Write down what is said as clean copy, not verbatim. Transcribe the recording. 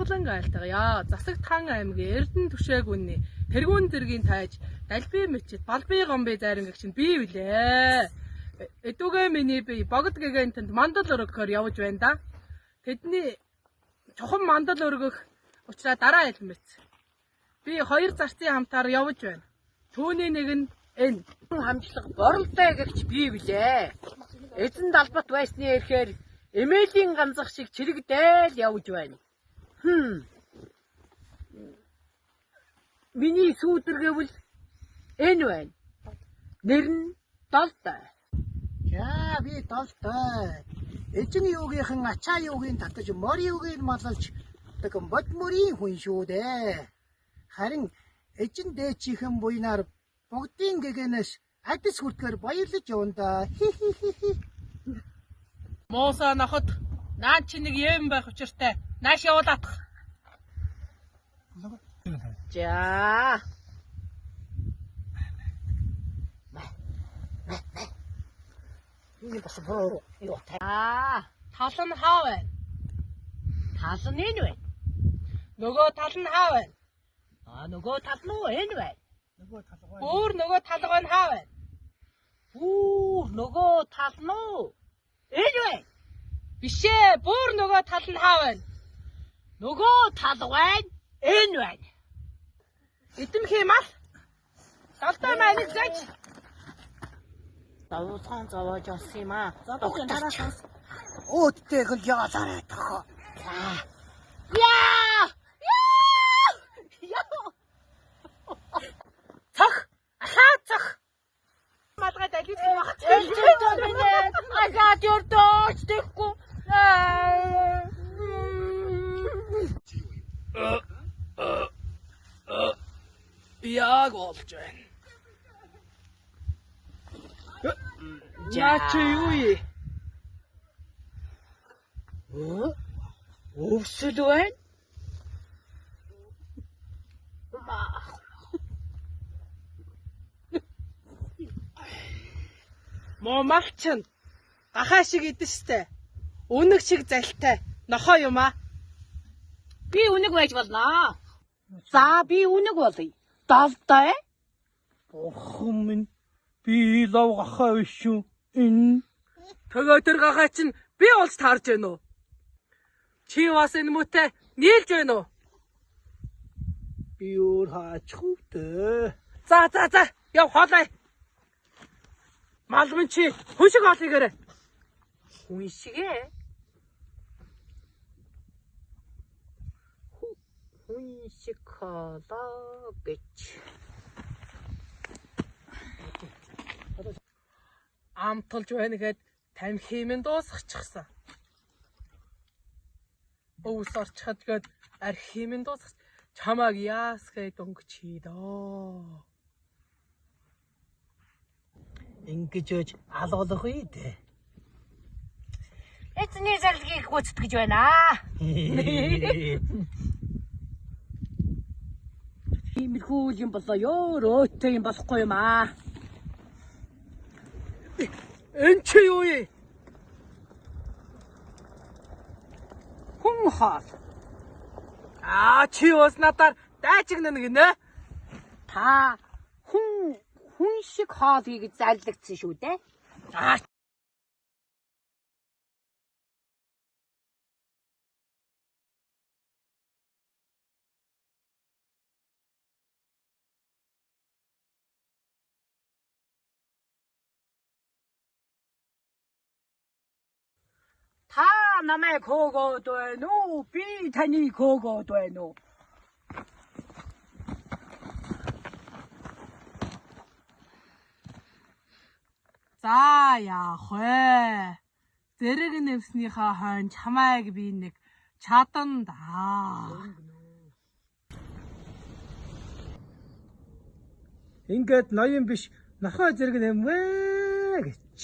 Монголын айлтгая. Засагтхан аймгийн Эрдэнэ түшээгүнний тэргүүн зэргийн тайж Далби мөчид Балби гомби зайрангагч нь бий үлээ. Эдүгээ миний бие богд гэгэнтэнд мандал өргөхөөр явж байна да. Тэдний чухам мандал өргөх учраас дараа ялмэц. Би хоёр зарцын хамтаар явж байна. Түүний нэг нь энэ хамтлаг боролтой гэгч бий билээ. Эзэн далбат байсны эрхээр эмээлийн ганцах шиг чирэгдээл явж байна. Миний сүүдэр гэвэл энэ байна. Нэр нь Долтой. За би Долтой. Эзэн юугийнхэн ачаа юугийн татаж морь юугийг малалж бод мөрийн хүн шүү дээ. Харин эзэн дээчийнхэн буйнаар бүгдийн гэгэнээс адис хүртгэр баярлаж явна да. Мууса нохот наад чи нэг юм байх учиртай. Нааш явуулах. За. Энэ бас боо юу та. Тал нь хаа байна? Тал нь энэ байна. Нөгөө тал нь хаа байна? Нөгөө тал нь энэ байна. Бүр нөгөө талга нь хаа байна? Нөгөө тал нь энэ байна. Бишээ, бүр нөгөө тал нь хаа байна? Нөгөө тал байна. Энэ байна. Эдэмхий мал. Долтой маань зэж. Давуусан зовоож олсон юм аа. Доктор. Өөдтэйг л яалаарай тохоо. Яа! Цах! Ахаа цах! Малгай далиж байх. Агад юрдооч тэхгүй. Яг болж байна. Яачи юу юм? Өвсөл байна. Момалчин гахаа шиг идэжтэй. Үнэг шиг залтай. Нохоо юм аа. Би үнэг байж болно. За би үнэг болъё. Долтой. Бурхан минь би лав гахаа биш шүү. Энэ төгөө төр гахаа чинь би олж таарж байна уу? Чи бас энэ мөтэй нийлж байна уу? Би өөр хаачих үдэ. За яв хоолой. Малмын чи хүн шиг хоолойгээрэй. Хүн шигэ. Хүн шиг хоолоо гэж. Амтулж байна гэхэд тамхимын дуусчихсан. Өвс орчиход гээд архимын дуусах. Чамааг яасгээ дөнгөч хийдөө. Ингэж өж алуулах үү дээ. Эцний зарлагийг гүйцэтгэж байна. Иймэрхүү юм болоо өөтэй юм болохгүй юм аа. Энэ чи юу юм? Хүн хоол. Чи бас надаар дайчигнана гинэ. Та хүн шиг хоолыг зарлагдсан шүү дээ. Та намайг хөөгөөд байна уу? Би таныг хөөгөөд байна уу? За яах вэ? Зэрэг нэвснийхээ хойно чамайг би нэг чадан да. Ингээд ноён биш нохой зэрэг нэмвэ гэж.